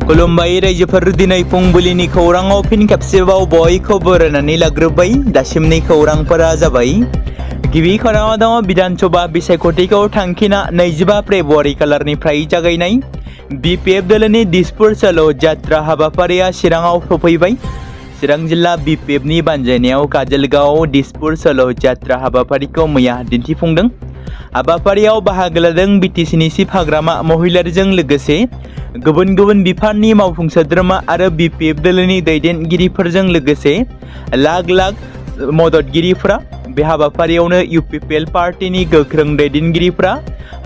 खुलुमबाय रायजोफोर दिनै फुंबिलिनि खौराङाव फिन खेबसेबाव बयखौबो बरायनानै लाग्रोबाय। दासिमनि खौरांफोरा जाबाय। गिबि खौराङाव दङ बिधानसभा बिसायख'थिखौ थांखिना 25 फेब्रुवारि खालारनिफ्राय जागायनाय। बिपिएफ दोलोनि दिसपुर सोलो जात्रा हाबाफारिया चिराङाव सफैबाय। चिरां जिल्ला बिपिएफनि बानजायनायाव काजलगांव दिसपुर सोलो जात्रा हाबाफारिखौ मैया दिन्थिफुंदों। हाबाफारियाव बाहागो लादों बिटिसिनि चिफ हाग्रामा महिलारिजों लोगोसे गुबुन गुबुन बिफाननि मावफुं सोद्रोमा आरो बिपिएफ दोलोनि दैदेनगिरिफोरजों लोगोसे लाख लाख मददगिरिफ्रा। बे हाबाफारियावनो इउपिपिएल पार्टीनि गोख्रों दैदेनगिरिफ्रा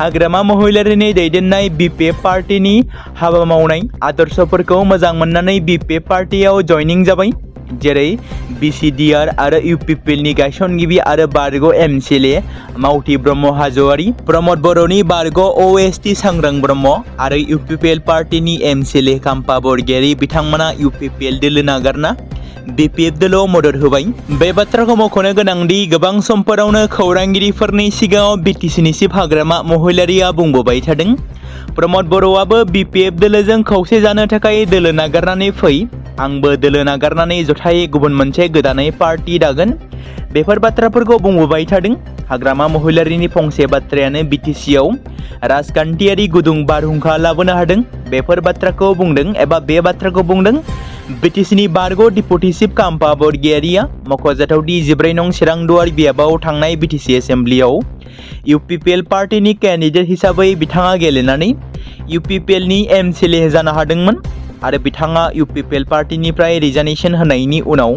हाग्रामा महिलारिनि दैदेननाय बिपिएफ पार्टीनि हाबा मावनाय आदर्शफोरखौ मोजां मोननानै बिपिएफ पार्टीयाव जयनिं जाबाय। जेरै बिसिडिआर आरो इउपिपिएलनि गायसनगिरि आरो बारग' एमसिएलए मावथि ब्रह्म हाज'वारि, प्रमद बर'नि बारग' ओएसटि सांग्रां ब्रह्म आरो इउपिपिएल पार्टीनि एमसिएलए खाम्फा बरगयारि बिथांमोना इउपिपिएल दोलो नागारना बिपिएफ दोलोआव मदद होबाय। बे बाथ्राखौ मख'नो गोनांदि गोबां समफोरावनो खौरांगिरिफोरनि सिगाङाव बिटिसिनि चिफ हाग्रामा महिलारिया बुंबोबाय थादों। प्रमद बर'आबो बिपिएफ दोलोजों खौसे जानो थाखाय दोलो नागारनानै फै, आंबो दोलो नागारनानै जथायै गुबुन मोनसे गोदानै पार्टी दागोन। बेफोर बाथ्राफोरखौ बुंबोबाय थादों। हाग्रामा महिलारिनि फंसे बाथ्रायानो बिटिसिआव राजखान्थियारि गुदुं बारहुंखा लाबोनो हादों। बेफोर बाथ्राखौ बुंदों एबा बे बाथ्राखौ बुंदों बिटिसिनि बारग' डिपुटि चिफ खाम्फा बरगयारिया। मख'जाथावदि 14 नं चिरां दुवार बियाबाव थांनाय बिटिसि एसेम्ब्लियाव इउपिपिएल पार्टीनि कैंडिडेट हिसाबै बिथाङा गेलेनानै इउपिपिएलनि एमसिएलए जानो हादोंमोन आरो बिथाङा इउपिपिएल पार्टीनिफ्राय रिजाइनेशन होनायनि उनाव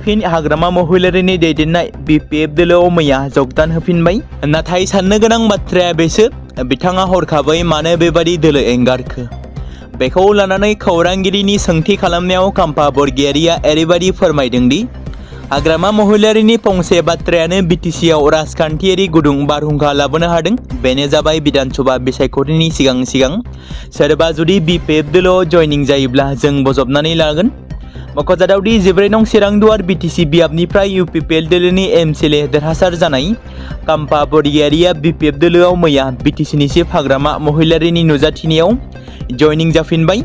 फिन हाग्रामा महिलारिनि दैदेननाय बिपिएफ दोलोआव मैया जगदान होफिनबाय। नाथाय साननो गोनां बाथ्राया बेसो, बिथाङा हरखाबै मानो बेबादि दोलो एंगारखो? बेखौ लानानै खौरांगिरिनि सोंथि खालामनायाव खाम्फा बरगयारिया ओरैबायदि फोरमायदोंदि हाग्रामा महिलारिनि फंसे बाथ्रायानो बिटिसिआव राजखान्थियारि गुदुं बारहुंखा लाबोनो हादों। बेनो जाबाय बिधानसभा बिसायख'थिनि सिगां सोरबा जुदि बिपिएफ दोलोआव जयनिं जायोब्ला जों बजबनानै लागोन। मख'जाथावदि 14 नं चिरां दुवार बिटिसि बियाबनिफ्राय इउपिपिएल दोलोनि एमसिएलए देरहासार जानाय खाम्फा बरगयारिया बिपिएफ दोलोआव मैया बिटिसिनि चिफ हाग्रामा महिलारिनि नुजाथिनायाव जयनिं जाफिनबाय।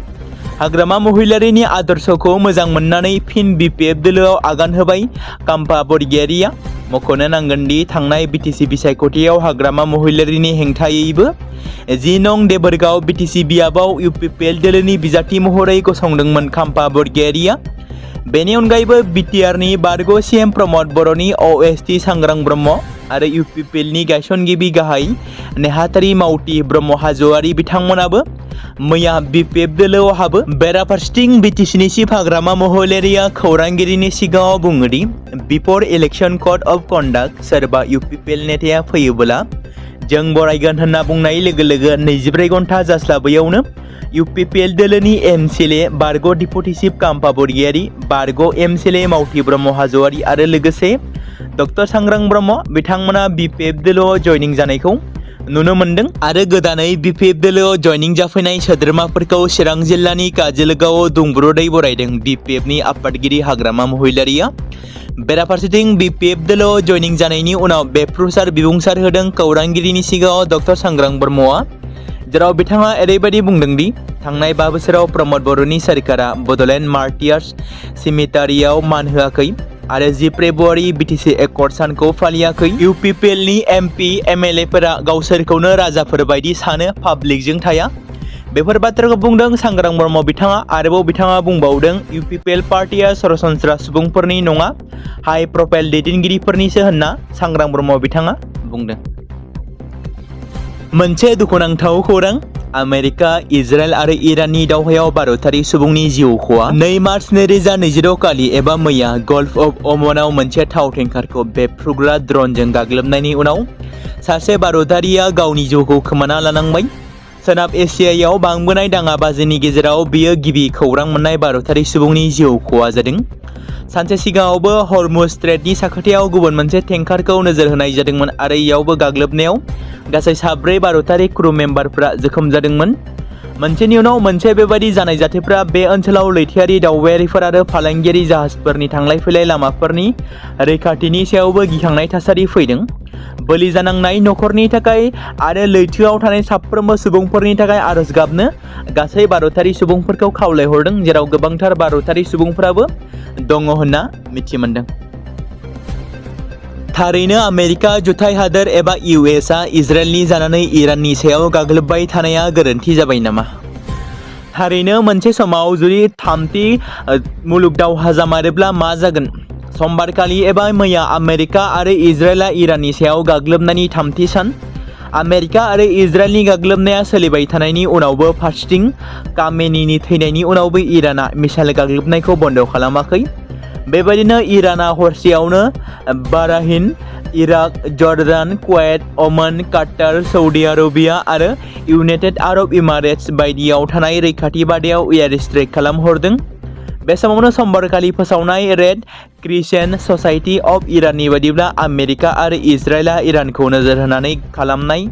हाग्रामा महिलारिनि आदर्शखौ मोजां मोननानै फिन बिपिएफ दोलोआव आगान होबाय खाम्फा बरगयारिया। मख'नो नांगोनदि थांनाय बिटिसि बिसायख'थियाव हाग्रामा महिलारिनि हेंथायैबो 10 नं देबोरगाव बिटिसि बियाबाव इउपिपिएल दोलोनि बिजाथि महरै गसंदोंमोन खाम्फा बरगयारिया। बेनि अनगायैबो बिटिआरनि बारग' सिएम प्रमद बर'नि ओएसटि सांग्रां ब्रह्म आरो इउपिपिएलनि गायसनगिरि गाहाय नेहाथारि मावथि ब्रह्म हाज'वारि बिथांमोनाबो मैया बिपिएफ दोलोआव हाबो। बेराफारसेथिं बिटिसिनि चिफ हाग्रामा महिलारिया खौरांगिरिनि सिगाङाव बुङोदि बिफर इलेक्शन कड अफ कन्डाक्ट सोरबा इउपिपिएल नेताया फैयोब्ला जों बरायगोन होनना बुंनाय लोगो लोगो 24 घन्टा जास्लाबैयावनो इउपिपिएल दोलोनि एमसिएलए बारग' डिपुटि चिफ खाम्फा बरगयारि, बारग' एमसिएलए मावथि ब्रह्म हाज'वारि आरो लोगोसे डक्टर सांग्रां ब्रह्म बिथांमोना बिपिएफ दोलोआव जयनिं जानायखौ नुनो मोनदों। आरो गोदानै बिपिएफ दोलोआव जयनिं जाफैनाय सोद्रोमाफोरखौ चिरां जिल्लानि काजलगांवआव दुंब्रुदै बरायदों बिपिएफनि आफादगिरि हाग्रामा महिलारिया। बेराफारसेथिं बिपिएफ दोलोआव जयनिं जानायनि उनाव बेफ्रुसार बिबुंसार होदों खौरांगिरिनि सिगाङाव डक्टर सांग्रां ब्रह्मआ, जेराव बिथाङा ओरैबायदि बुंदोंदि थांनाय 5 बोसोराव प्रमद बर'नि सरकारा बड'लेण्ड मार्टियार्स सिमिटारियाव मान होआखै आरो 10 फेब्रुवारि बिटिसि एकर्ड सानखौ फालियाखै। इउपिपिएलनि एमपि एमएलएफोरा गावसोरखौनो राजाफोर बायदि सानो, पाब्लिकजों थाया। बेफोर बाथ्राखौ बुंदों सांग्रां ब्रह्म बिथाङा। आरोबाव बिथाङा बुंबावदों इउपिपिएल पार्टीया सरासनस्रा सुबुंफोरनि नङा, हाई प्रफाइल दैदेनगिरिफोरनिसो होनना सांग्रां ब्रह्म बिथाङा बुंदों। मोनसे दुखुनांथाव खौरां, आमेरिका, इजराइल आरो इराननि दावहायाव भारतारि सुबुंनि जिउ खहा। 2 मार्च 2026 खालि एबा मैया गल्फ अफ ओमानाव मोनसे थाव टेंकारखौ बेफ्रुग्रा ड्रनजों गाग्लोबनायनि उनाव सासे भारतारिया गावनि जिउखौ खोमाना लानांबाय। सोनाब एसियायाव बांबोनाय दाङाबाजिनि गेजेराव बेयो गिबि खौरां मोननाय भारतारि सुबुंनि जिउ खहा जादों। सानसे सिगाङावबो हरमुज स्ट्रेटनि साखाथियाव गुबुन मोनसे टेंकारखौ नोजोर होनाय जादोंमोन आरो इयावबो गाग्लोबनायाव गासै 4 भारतारि क्रू मेम्बारफोरा जोखोम जादोंमोन। मोनसेनि उनाव मोनसे बेबायदि जानाय जाथायफोरा बे ओनसोलाव लैथोआरि दावबायारिफोर आरो फालांगियारि जाहाजफोरनि थांलाय फैलाय लामाफोरनि रैखाथिनि सायावबो गिखांनाय थासारि फैदों। बोलि जानांनाय नखरनि थाखाय आरो लैथोआव थानाय साफ्रोमबो सुबुंफोरनि थाखाय आरज गाबनो गासै भारतारि सुबुंफोरखौ खावलायहरदों, जेराव गोबांथार भारतारि सुबुंफोराबो दङ होनना मिथि मोनदों। थारैनो आमेरिका जुथाइ हादोर एबा इउएसआ इजराइलनि जानानै इराननि सायाव गाग्लोबबाय थानाया गोरोन्थि जाबाय नामा? थारैनो मोनसे समाव जुदि थामथि मुलुग दावहा जामारोब्ला मा जागोन? समबारखालि एबा मैया आमेरिका आरो इजराइलआ इराननि सायाव गाग्लोबनायनि थामथि सान। आमेरिका आरो इजराइलनि गाग्लोबनाया सोलिबाय थानायनि उनावबो फारसेथिं कामेनीनि थैनायनि उनावबो इराना मिसाइल गाग्लोबनायखौ बन्द खालामाखै। बेबायदिनो इराना हरसेयावनो Bahrain, Iraq, Jordan, Kuwait, Oman, Qatar, Saudi Arabia आरो इउनाइटेड आरब इमारेट्स बायदियाव थानाय रैखाथि बादायाव एयार स्ट्राइक खालामहरदों। बे समावनो समबारखालि फोसावनाय रेड क्रिसेन्ट ससाइटि अफ इराननि बायदिब्ला आमेरिका आरो इजराइलआ इरानखौ नोजोर होनानै खालामनाय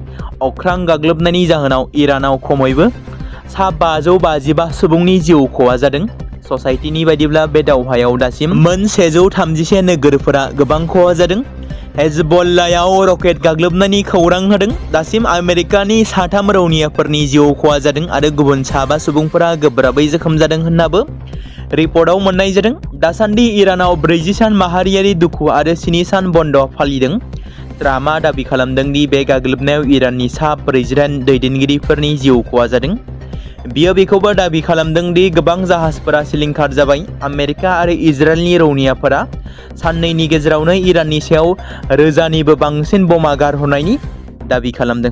अख्रां गाग्लोबनायनि जाहोनाव इरानाव खमैबो सा 555 सुबुंनि जिउ खहा जादों। ससाइटिनि बायदिब्ला बे दावहायाव दासिम मोन 131 नोगोरफोरा गोबां खहा जादों। हेजबल्लायाव रकेट गाग्लोबनायनि खौरां होदों। दासिम आमेरिकानि 3 रौनियाफोरनि जिउ खहा जादों आरो गुबुन 5 सुबुंफोरा गोब्राबै जोखोम जादों होननाबो रिपर्टआव मोननाय जादों। दासान्दि इरानाव 40 सान माहारियारि दुखु आरो 7 सान बन्द फालिदों। ट्राम्पआ दाबि खालामदों दि बे गाग्लोबनायाव इराननि सा 48 दैदेनगिरिफोरनि जिउ खहा जादों। बियो बेखौबो दाबि खालामदों दि गोबां जाहाजफोरा सिलिंखार जाबाय। आमेरिका आरो इजराइलनि रौनियाफोरा साननैनि गेजेरावनो इराननि सायाव 1000निबो बांसिन बमा गारहरनायनि दाबि खालामदों।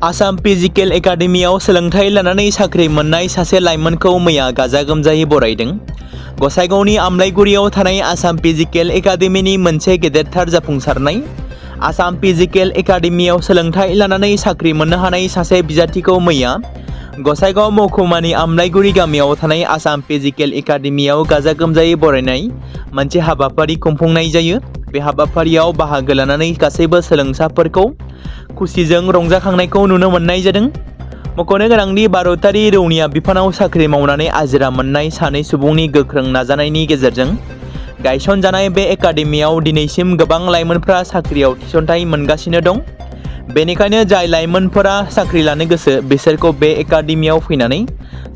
आसाम फिजिकेल एकाडेमियाव सोलोंथाइ लानानै साख्रि मोननाय सासे लाइमोनखौ मैया गाजा गोमजायै बरायदों। गसाइगावनि आमलाइगुरियाव थानाय आसाम फिजिकेल एकाडेमिनि मोनसे गेदेरथार जाफुंसारनाय। आसाम फिजिकेल एकाडेमियाव सोलोंथाइ लानानै साख्रि मोननो हानाय सासे बिजाथिखौ मैया गसाइगाव महकुमानि आमलाइगुरि गामियाव थानाय आसाम फिजिकेल एकाडेमियाव गाजा गोमजायै बरायनाय मोनसे हाबाफारि खुंफुंनाय जायो। बे हाबाफारियाव बाहागो लानानै गासैबो सोलोंसाफोरखौ खुसिजों रंजाखांनायखौ नुनो मोननाय जादों। मख'नो गोनांदि भारतारि रौनिया बिफानाव साख्रि मावनानै आजिरा मोननाय सानै सुबुंनि गोख्रों नाजानायनि गेजेरजों गायसनजानाय बे एकाडेमियाव दिनैसिम गोबां लाइमोनफ्रा साख्रियाव थिसनथाइ मोनगासिनो दं। बेनिखायनो जाय लाइमोनफोरा साख्रि लानो गोसो बिसोरखौ बे एकाडेमियाव फैनानै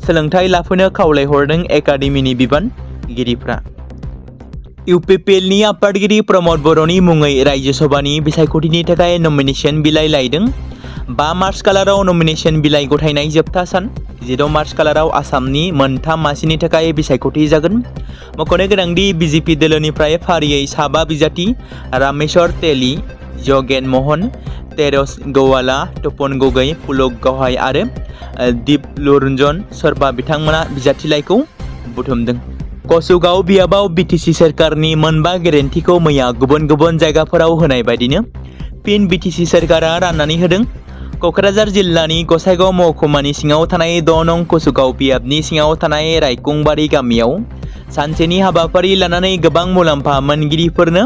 सोलोंथाइ लाफैनो खावलायहरदों एकाडेमिनि बिबानगिरिफ्रा। इउपिपिएलनि आफादगिरि प्रमद बर'नि मुङै रायजो सभानि बिसायख'थिनि थाखाय नमिनेशन बिलाइ लायदों। 5 मार्च खालाराव नमिनेशन बिलाइ गथायनाय जोबथा सान। 16 मार्च खालाराव आसामनि मोनथाम मासिनि थाखाय बिसायख'थि जागोन। मख'नो गोनांदि बिजेपि दोलोनिफ्राय फारियै 5 बिजाथि रामेश्वर तेली, यगेन मोहन, तेरस गवाला, तपन गगৈ, पुलक गहाय आरो दीपलुरन्जन सर्मा बिथांमोना बिजाथिलाइखौ बुथुमदों। कसुगाव बियाबाव बिटिसि सोरखारनि मोनबा गेरेन्टिखौ मैया गुबुन गुबुन जायगाफोराव होनाय बायदिनो फिन बिटिसि सोरखारा राननानै होदों। क'क्राझार जिल्लानि गसाइगाव महकुमानि सिङाव थानाय 6 नं कसुगाव बियाबनि सिङाव थानाय रायकुंबारि गामियाव सानसेनि हाबाफारि लानानै गोबां मुलाम्फा मोनगिरिफोरनो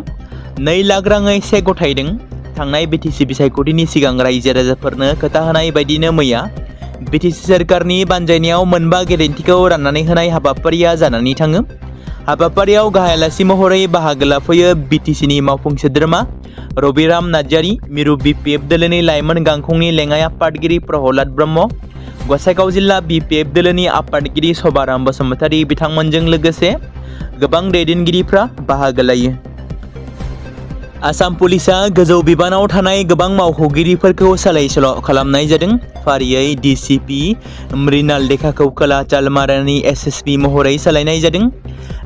2 लाख राङै चेक गथायदों। थांनाय बिटिसि बिसायख'थिनि सिगां रायजो राजाफोरनो खोथा होनाय बायदिनो मैया बिटिसि सोरखारनि बानजायनायाव मोनबा गेरेन्टिखौ राननानै होनाय हाबाफारिया जानानै थाङो। हाबाफारियाव गाहाय आलासि महरै बाहागो लाफैयो बिटिसिनि मावफुं सोद्रोमा रबिराम नार्जारी, मिरु बिपिएफ दोलोनि लाइमोन गांखंनि लेङाइ आफादगिरि प्रहलाद ब्रह्म, गसाइगाव जिल्ला बिपिएफ दोलोनि आफादगिरि सभाराम बसुमतारी बिथांमोनजों लोगोसे गोबां दैदेनगिरिफ्रा बाहागो लायो। आसाम पुलिसआ गोजौ बिबानाव थानाय गोबां मावख'गिरिफोरखौ सोलाय-सोल' खालामनाय जादों। फारियै डिसिपि मृणाल देखाखौ खोला चालमारानि एसएसपि महरै सोलायनाय जादों।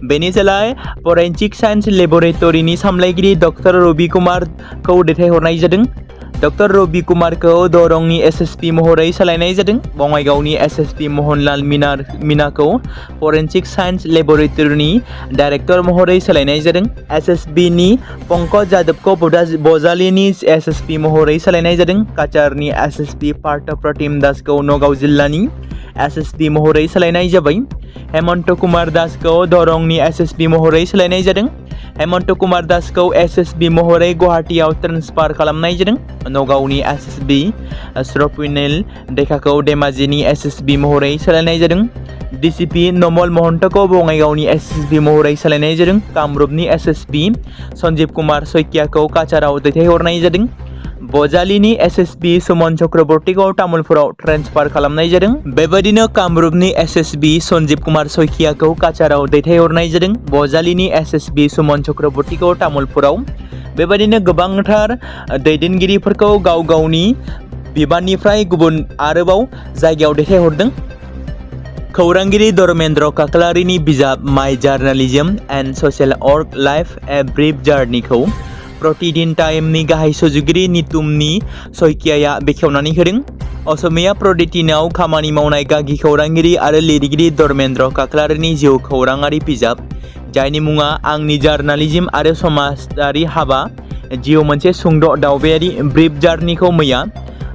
बेनि सोलाय फरेन्सिक साइन्स लेबरेटरिनि सामलायगिरि डक्टर रबि कुमारखौ दैथायहरनाय जादों। डक्टर रबि कुमारखौ दरंनि एसएसपि महरै सोलायनाय जादों। बङाइगावनि एसएसपि मोहनलाल मीनाखौ फरेन्सिक साइन्स लेबरेटरिनि डाइरेक्टर महरै सोलायनाय जादों। एसएसबिनि पंकज यादवखौ बजालिनि एसएसपि महरै सोलायनाय जादों। काछारनि एसएसपि पार्थ प्रतिम दासखौ नगाव जिल्लानि एसएसपि महरै सोलायनाय जाबाय। हेमन्त कुमार दासखौ दरंनि एसएसपि महरै सोलायनाय जादों। हेमंत कुमार दासखौ एसएसबी महरै गुवाहाटीयाव ट्रेन्सफार खालामनाय जादों। नगावनि एसएसबी स्रपिनेल देखाखौ धेमाजिनि एसएसबी महरै सोलायनाय जादों। डीसीपी नमल महन्तखौ बङाइगावनि एसएसबी महरै सोलायनाय जादों। कामरुपनि एसएसपी सन्जीब कुमार सैकियाखौ काछाराव दैथायहरनाय जादों। बजालिनि एसएसपी सुमन चक्रवर्तीखौ तामुलपुराव ट्रेन्सफार खालामनाय जादों। बेबायदिनो कामरुपनि एसएसपी सन्जीब कुमार सैकियाखौ काछाराव दैथायहरनाय जादों। बजालिनि एसएसपी सुमन चक्रवर्तीखौ तामुलपुराव। बेबायदिनो गोबांथार दैदेनगिरिफोरखौ गाव गावनि बिबाननिफ्राय गुबुन आरोबाव जायगायाव दैथायहरदों। खौरांगिरि धर्मेन्द्र काक्लारिनि बिजाब my journalism and social work life a brief जार्नीखौ प्रतिदिन टाइमनि गाहाय सुजुगिरि नितुमनि सैकियाया बेखेवनानै होदों। असमिया प्रतिदिनाव खामानि मावनाय गागि खौरांगिरि आरो लिरगिरि धर्मेन्द्र काक्लारिनि जिउ खौराङारि बिजाब जायनि मुङा आंनि जार्नालिज्म आरो समाजारि हाबा जिउ मोनसे सुंद' दावबायारि ब्रिफ जार्नीखौ मैया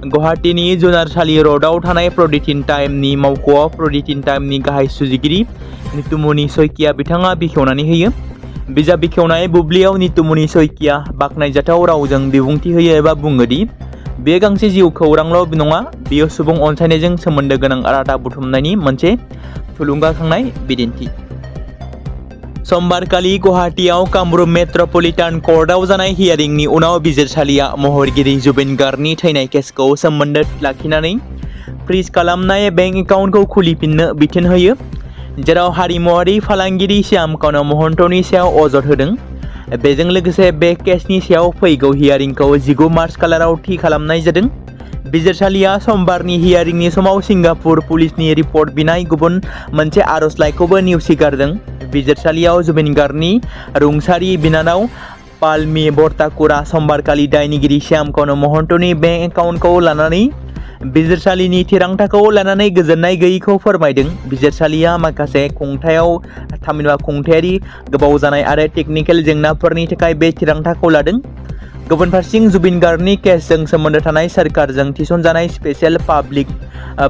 गुवाहाटीनि जुनारसालि र'डआव थानाय प्रतिदिन टाइमनि मावख'आव प्रतिदिन टाइमनि गाहाय सुजुगिरि नितुमनि सैकिया बिथाङा बेखेवनानै होयो। बिजाब बेखेवनाय बुब्लियाव नितुमनि सैकिया बाख्नायजाथाव रावजों बिबुंथि होयो एबा बुङो दि बेयो गांसे जिउ खौरांल' नङा, बेयो सुबुं अनसायनायजों सोमोन्दो गोनां रादाब बुथुमनायनि मोनसे थुलुंगाखांनाय बिदिन्थि। समबारखालि गुवाहाटीयाव कामरुप मेट्रपलिटान कर्टआव जानाय हियारिंनि उनाव बिजिरसालिया महरगिरि जुबिन गार्गनि थैनाय केसखौ सोमोन्दो लाखिनानै फ्रिज खालामनाय बेंक एकाउन्टखौ खुलिफिननो बिथोन होयो, जेराव हारिमुआरि फालांगिरि श्याम कानु महन्तनि सायाव अजद होदों। बेजों लोगोसे बे केसनि सायाव फैगौ हियारिंखौ 19 मार्च खालाराव थि खालामनाय जादों। बिजिरसालिया समबारनि हियारिंनि समाव सिंगापुर पुलिसनि रिपर्ट बिनाय गुबुन मोनसे आर'जलाइखौबो नेवसिगारदों। बिजिरसालियाव जुबिन गार्गनि रुंसारि बिनानाव पालमी बरताकुरा समबारखालि दायनिगिरि श्याम कानु महन्तनि बेंक एकाउन्टखौ लानानै बिजिरसालिनि थिरांथाखौ लानानै गोजोननाय गैयैखौ फोरमायदों। बिजिरसालिया माखासे खुंथायारि गोबाव जानाय आरो टेकनिकेल जेंनाफोरनि थाखाय बे थिरांथाखौ लादों। गुबुन फारसेथिं जुबिन गार्गनि केसजों सोमोन्दो थानाय सोरखारजों थिसनजानाय special public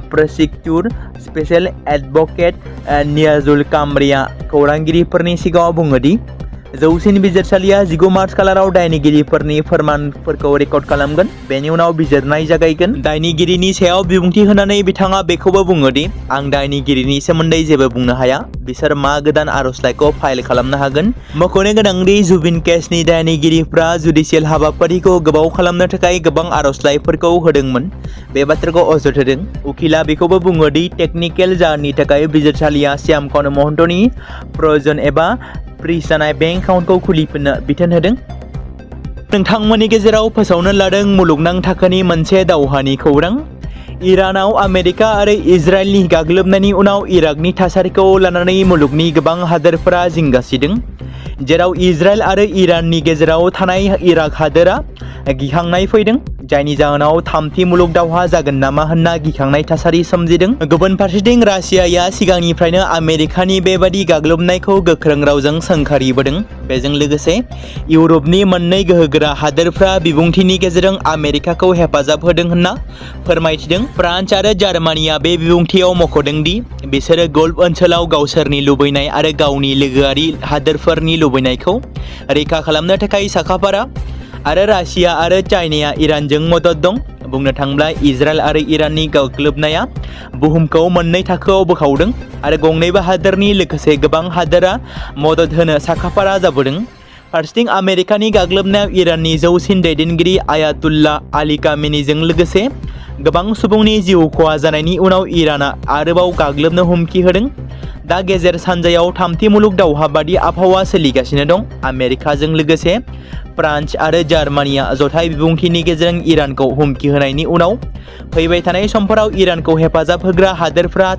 prosecutor special advocate Niazul कामरेआ खौरांगिरिफोरनि सिगाङाव बुङो दि जौसिन बिजिरसालिया 19 मार्च खालाराव दायनिगिरिफोरनि फोरमानफोरखौ रेकर्ड खालामगोन। बेनि उनाव बिजिरनाय जागायगोन। दायनिगिरिनि सायाव बिबुंथि होनानै बिथाङा बेखौबो बुङो दि आं दायनिगिरिनि सोमोन्दै जेबो बुंनो हाया, बिसोर मा गोदान आर'जलाइखौ फाइल खालामनो हागोन। मख'नो गोनांदि जुबिन केसनि दायनिगिरिफ्रा जुडिशियेल हाबाफारिखौ गोबाव खालामनो थाखाय गोबां आर'जलाइफोरखौ होदोंमोन। बे बाथ्राखौ अजद होदों। उखिला बेखौबो बुङो दि टेकनिकेल जाहोननि थाखाय बिजिरसालिया श्याम कानु महन्तनि प्रयजन एबा फ्रिज जानाय बेंक एकाउन्टखौ खुलिफिननो बिथोन होदों। नोंथांमोननि गेजेराव फोसावनो लादों मुलुगनां थाखोनि मोनसे दावहानि खौरां। इरानाव आमेरिका आरो इजराइलनि गाग्लोबनायनि उनाव इराकनि थासारिखौ लानानै मुलुगनि गोबां हादोरफोरा जिंगा सिदों, जेराव इजराइल आरो इराननि गेजेराव थानाय इराक हादोरा गिखांनाय फैदों, जायनि जाहोनाव थामथि मुलुग दावहा जागोन नामा होनना गिखांनाय थासारि सोमजिदों। गुबुन फारसेथिं रासियाया सिगांनिफ्रायनो आमेरिकानि बेबादि गाग्लोबनायखौ गोख्रों रावजों सोंखारिबोदों। बेजों लोगोसे इउरपनि मोननै गोहोगोरा हादोरफ्रा बिबुंथिनि गेजेरजों आमेरिकाखौ हेफाजाब होदों होनना फोरमायथिदों। फ्रान्स आरो जार्मानिया बे बिबुंथियाव मख'दों दि बिसोरो गल्फ ओनसोलाव गावसोरनि लुबैनाय आरो गावनि लोगोआरि हादोरफोरनि लुबैनायखौ रैखा खालामनो थाखाय साखाफारा, आरो रासिया आरो चाइनाया इरानजों मदद दं। बुंनो थाङोब्ला इजराइल आरो इराननि गाग्लोबनाया बुहुमखौ मोननै थाखोआव बोखावदों आरो गंनैबो हादोरनि लोगोसे गोबां हादोरा मदद होनो साखाफारा जाबोदों। फारसेथिं आमेरिकानि गाग्लोबनायाव इराननि जौसिन दैदेनगिरि आयातुल्ला आली खामेनीजों लोगोसे गोबां सुबुंनि जिउ खहा जानायनि उनाव इराना आरोबाव गाग्लोबनो हुमखि होदों। दा गेजेर सानजायाव थामथि मुलुग दावहा बादि आबहावा सोलिगासिनो दं। आमेरिकाजों लोगोसे फ्रान्स आरो जार्मानिया जथाय बिबुंथिनि गेजेरजों इरानखौ हुमखि होनायनि उनाव फैबाय थानाय समफोराव इरानखौ हेफाजाब होग्रा हादोरफ्रा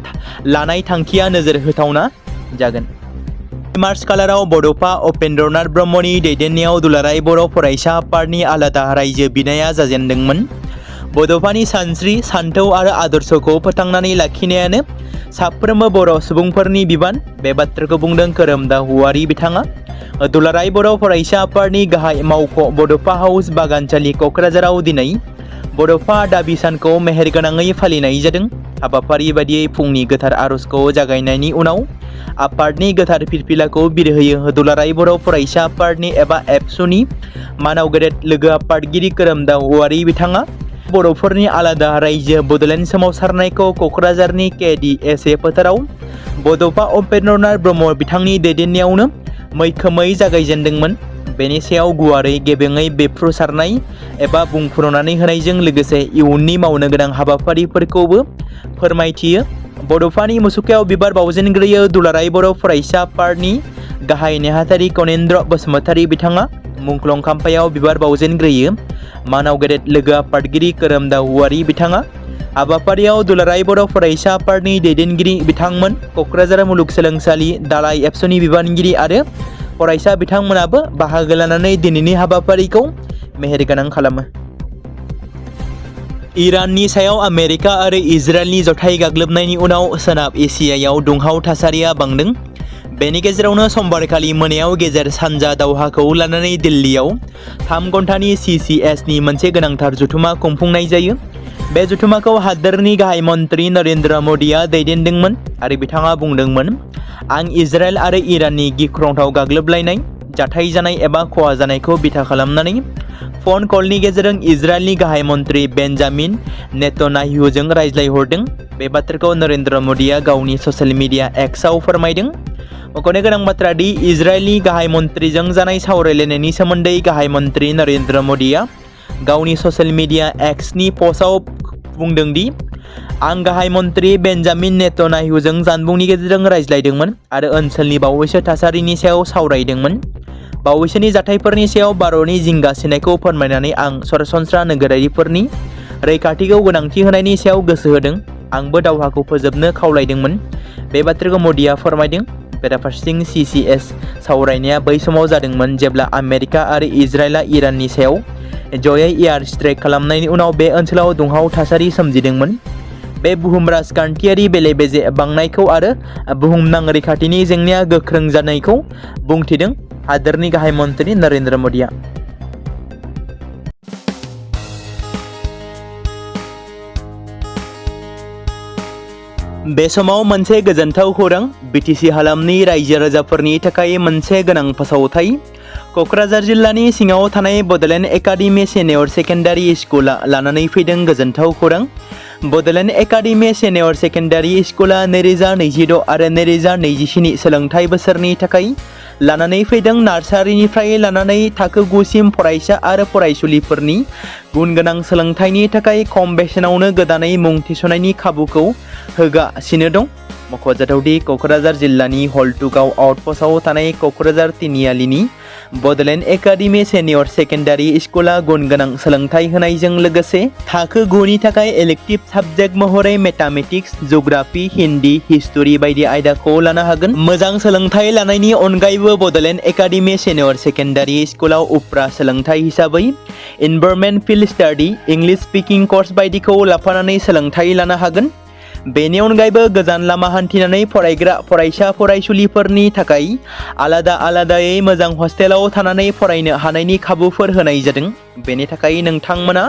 लानाय थांखिया नोजोर होथावना जागोन। मार्च खालाराव बड'फा उपेन्द्रनाथ ब्रह्मनि दैदेननायाव दुलाराय बर' फरायसा आफादनि आलादा रायजो बिनाया जाजेनदोंमोन। बड'फानि सानस्रि, सानथौ आरो आदर्शखौ फोथांनानै लाखिनायानो साफ्रोमबो बर' सुबुंफोरनि बिबान। बे बाथ्राखौ बुंदों खोरोमदा हुवारि बिथाङा। दुलाराय बर' फरायसा आफादनि गाहाय मावख' बड'फा हाउस बागानसालि क'क्राझाराव दिनै बड'फा दाबि सानखौ मेहेरगोनाङै फालिनाय जादों। हाबाफारि बायदियै फुंनि गोथार आर'जखौ जागायनायनि उनाव आफादनि गोथार फिरफिलाखौ बिरहोयो। दुलाराय बर' फरायसा आफादनि एबा एबसुनि मानाव गेदेर लोगो आफादगिरि खोरोमदाव औवारि बिथाङा बर'फोरनि आलादा रायजो बड'लेण्ड सोमावसारनायखौ क'क्राझारनि KDSA फोथाराव बड'फा उपेन्द्रनाथ ब्रह्म बिथांनि दैदेननायावनो मैखोमै जागायजेनदोंमोन। बेनि सायाव गुवारै गेबेङै बेफ्रुसारनाय एबा बुंफुरनानै होनायजों लोगोसे इयुननि मावनो गोनां हाबाफारिफोरखौबो फोरमायथियो। बड'फानि मुसुखायाव बिबार बावजेनग्रोयो दुलाराय बर' फरायसा आफादनि गाहाय नेहाथारि कनेन्द्र बसुमतारी बिथाङा मुंख्लं खाम्फायाव बिबार बावजेनग्रोयो। मानाव गेदेर लोगो आफादगिरि खोरोमदाव औवारि बिथाङा हाबाफारियाव दुलाराय बर' फरायसा आफादनि दैदेनगिरि बिथांमोन, क'क्राझार मुलुगसोलोंसालि दालाइ एबसुनि बिबानगिरि आरो फरायसा बिथांमोनाबो बाहागो लानानै दिनैनि हाबाफारिखौ मेहेरगोनां खालामो। इराननि सायाव आमेरिका आरो इजराइलनि जथाय गाग्लोबनायनि उनाव सोनाब एसियायाव दुंहाव थासारिया बांदों। बेनि गेजेरावनो समबारखालि मोनायाव गेजेर सानजा दावहाखौ लानानै दिल्लीयाव 3 घन्टानि CCSनि मोनसे गोनांथार जथुमा खुंफुंनाय जायो। बे जथुमाखौ हादोरनि गाहाय मन्त्रि नरेन्द्र मदिआ दैदेनदोंमोन आरो बिथाङा बुंदोंमोन, आं इजराइल आरो इराननि गिख्रंथाव गाग्लोबलायनाय, जाथाय जानाय एबा खहा जानायखौ बिथा खालामनानै फन कलनि गेजेरजों इजराइलनि गाहाय मन्त्रि बेन्जामिन नेतन्याहुजों रायज्लायहरदों। बे बाथ्राखौ नरेन्द्र मदिआ गावनि ससियेल मिडिया एक्सआव फोरमायदों। मख'नो गोनां बाथ्रा दि इजराइलनि गाहाय मन्त्रिजों जानाय सावरायलायनायनि सोमोन्दै गाहाय मन्त्रि नरेन्द्र मदिआ गावनि ससियेल मिडिया एक्सनि पस्टआव बुंदों दि आं गाहाय मन्त्रि बेन्जामिन नेतन्याहुजों जानबुंनि गेजेरजों रायज्लायदोंमोन आरो ओनसोलनि बावैसो थासारिनि सायाव सावरायदोंमोन। बावैसोनि जाथायफोरनि सायाव भारतनि जिंगासिनायखौ फोरमायनानै आं सरासनस्रा नोगोरारिफोरनि रैखाथिखौ गोनांथि होनायनि सायाव गोसो होदों। आंबो दावहाखौ फोजोबनो खावलायदोंमोन। बे बाथ्राखौ मदिआ फोरमायदों। बेराफारसेथिं CCS सावरायनाया बै समाव जादोंमोन जेब्ला आमेरिका आरो इजराइलआ इराननि सायाव जयै एयार स्ट्राइक खालामनायनि उनाव बे ओनसोलाव दुंहाव थासारि सोमजिदोंमोन। बे बुहुम राजखान्थियारि बेले-बेजे बांनायखौ आरो बुहुमनां रैखाथिनि जेंनाया गोख्रों जानायखौ बुंथिदों हादोरनि गाहाय मन्त्रि नरेन्द्र मदिआ। बे समाव मोनसे गोजोनथाव खौरां, BTC हालामनि रायजो राजाफोरनि थाखाय मोनसे गोनां फोसावथाय। क'क्राझार जिल्लानि सिङाव थानाय बड'लेण्ड एकाडेमि सिनियर सेकेन्डारि स्कुला लानानै फैदों गोजोनथाव खौरां। बड'लेण्ड एकाडेमि सिनियर सेकेन्डारि स्कुला 2026 आरो 2027 सोलोंथाइ बोसोरनि थाखाय लानानै फैदों नार्सारिनिफ्राय लानानै थाखो 9 सिम फरायसा आरो फरायसुलिफोरनि गुन गोनां सोलोंथाइनि थाखाय खम बेसेनावनो गोदानै मुं थिसननायनि खाबुखौ होगासिनो दं। मख'जाथावदि क'क्राझार जिल्लानि हल्टुगाव आउटपस्टआव थानाय क'क्राझार तिनिआलिनि बड'लेण्ड एकाडेमि सिनियर सेकेन्डारि स्कुला गुन गोनां सोलोंथाइ होनायजों लोगोसे थाखो 9 नि थाखाय इलेक्टिभ साबजेक्ट महरै मेथामेटिक्स, जिअ'ग्राफि, हिन्दी, हिस्टरि बायदि आयदाखौ लानो हागोन। मोजां सोलोंथाइ लानायनि अनगायैबो बड'लेण्ड एकाडेमि सिनियर सेकेन्डारि स्कुलाव उफ्रा सोलोंथाइ हिसाबै environment field study, English speaking course बायदिखौ लाफानानै सोलोंथाइ लानो हागोन। बेनि अनगायैबो गोजान लामा हान्थिनानै फरायग्रा फरायसा फरायसुलिफोरनि थाखाय आलादा आलादायै मोजां हस्टेलाव थानानै फरायनो हानायनि खाबुफोर होनाय जादों। बेनि थाखाय नोंथांमोना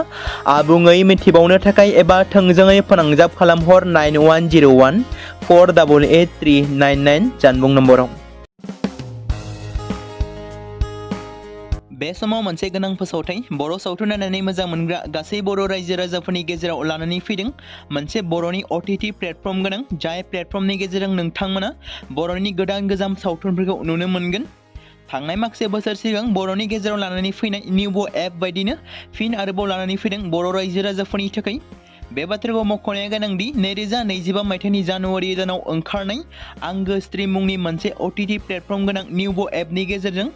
आबुङै मिथिबावनो थाखाय एबा थोंजोङै फोनांजाब खालामहर 9101 488 399 जानबुं नम्बराव। बे समाव मोनसे गोनां फोसावथाय बर' सावथुन नायनानै मोजां मोनग्रा गासै बर' रायजो राजाफोरनि गेजेराव लानानै फैदों मोनसे बर'नि OTT प्लेटफर्म गोनां, जाय प्लेटफर्मनि गेजेरजों नोंथांमोना बर'नि गोदान गोजाम सावथुनफोरखौ नुनो मोनगोन। थांनाय माखासे बोसोर सिगां बर'नि गेजेराव लानानै फैनाय निउबो एप बायदिनो फिन आरोबाव लानानै फैदों बर' रायजो राजाफोरनि थाखाय। बे बाथ्राखौ मख'नाया गोनांदि 2025 मायथाइनि जानुवारि दानाव ओंखारनाय आंगो स्ट्रिम मुंनि मोनसे OTT प्लेटफर्म गोनां निउबो एपनि गेजेरजों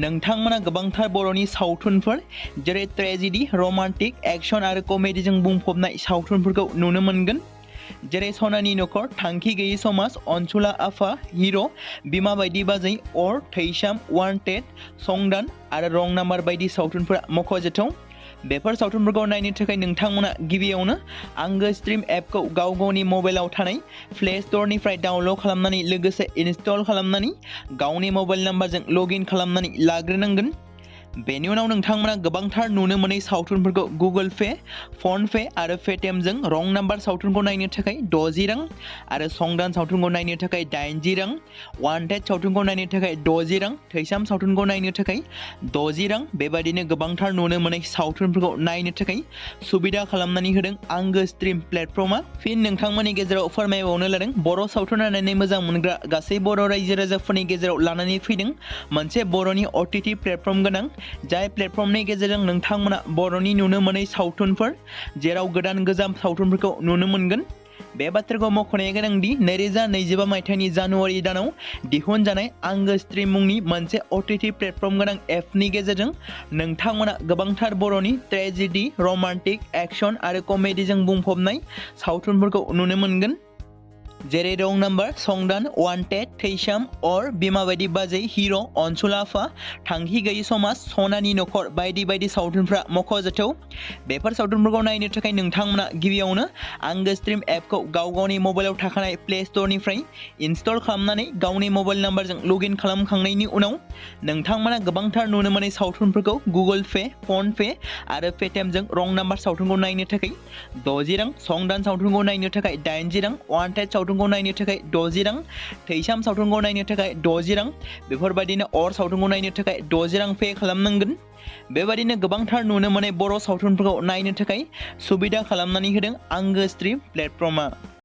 नोंथांमोना गोबांथार बर'नि सावथुनफोर जेरै ट्रेजेडि, रमान्टिक, एक्सन आरो कमेडिजों बुंफबनाय सावथुनफोरखौ नुनो मोनगोन। जेरै सनानि नखर, थांखि गैयै समाज, अनसुला आफा, हिर', बिमा बायदि बाजै, अर, थैसाम, वान्टेड, संदान आरो रं नाम्बार बायदि सावथुनफोरा मख'जाथाव। बेफोर सावथुनफोरखौ नायनो थाखाय नोंथांमोना गिबियावनो आंगो स्ट्रिम एपखौ गाव गावनि मबाइलाव थानाय प्ले स्ट'रनिफ्राय डाउनल'ड खालामनानै लोगोसे इनस्टल खालामनानै गावनि मबाइल नाम्बारजों लग इन खालामनानै लाग्रोनांगोन। बेनि उनाव नोंथांमोना गोबांथार नुनो मोनै सावथुनफोरखौ गुगोल पे, फन पे आरो पेटिएमजों रं नाम्बार सावथुनखौ नायनो थाखाय 60 रां आरो संदान सावथुनखौ नायनो थाखाय 80 रां, वान्टेड सावथुनखौ नायनो थाखाय 60 रां, थैसाम सावथुनखौ नायनो थाखाय 60 रां बेबादिनो गोबांथार नुनो मोनै सावथुनफोरखौ नायनो थाखाय सुबिदा खालामनानै होदों आंगो स्ट्रिम प्लेटफर्मा। फिन नोंथांमोननि गेजेराव फोरमायबावनो लादों बर' सावथुन नायनानै मोजां मोनग्रा गासै बर' रायजो राजाफोरनि गेजेराव लानानै फैदों मोनसे बर'नि OTT प्लेटफर्म गोनां, जाय प्लेटफर्मनि गेजेरजों नोंथांमोना बर'नि नुनो मोनै सावथुनफोर जेराव गोदान गोजाम सावथुनफोरखौ नुनो मोनगोन। बे बाथ्राखौ मख'नाया गोनांदि 2025 मायथाइनि जानुवारि दानाव दिहुनजानाय आंगो स्ट्रिम मुंनि मोनसे OTT प्लेटफर्म गोनां एपनि गेजेरजों नोंथांमोना गोबांथार बर'नि ट्रेजेडि, रमान्टिक, एक्शन आरो कमेडिजों बुंफबनाय सावथुनफोरखौ नुनो मोनगोन। जेरै रं नाम्बार, संदान, वान्टेड, थैसाम, अर, बिमा बायदि बाजै, हिर', अनसुला आफा, थांखि गैयि समाज, सनानि नखर बायदि बायदि सावथुनफ्रा मख'जाथाव। बेफोर सावथुनफोरखौ नायनो थाखाय नोंथांमोना गिबियावनो आंगो स्ट्रिम एपखौ गावनि मबाइलाव थाखानाय प्ले स्ट'रनिफ्राय इनस्टल खालामनानै गावनि मबाइल नाम्बारजों लगइन खालामखांनायनि उनाव नोंथांमोना गोबांथार नुनो मोनै सावथुनफोरखौ गुगोल पे, फन पे आरो पेटिएमजों रं नाम्बार सावथुनखौ नायनो थाखाय 60 रां, संदान सावथुनखौ नायनो थाखाय 80 रां, वान्टेड सावथुनखौ नायनो थाखाय 60 रां, थैसाम सावथुनखौ नायनो थाखाय 60 रां बेफोरबायदिनो अर सावथुनखौ नायनो थाखाय 60 रां पे खालामनांगोन। बेबायदिनो गोबांथार नुनो मोनै बर' सावथुनफोरखौ नायनो थाखाय सुबिदा खालामनानै होदों आंगो स्ट्रिम प्लेटफर्मा।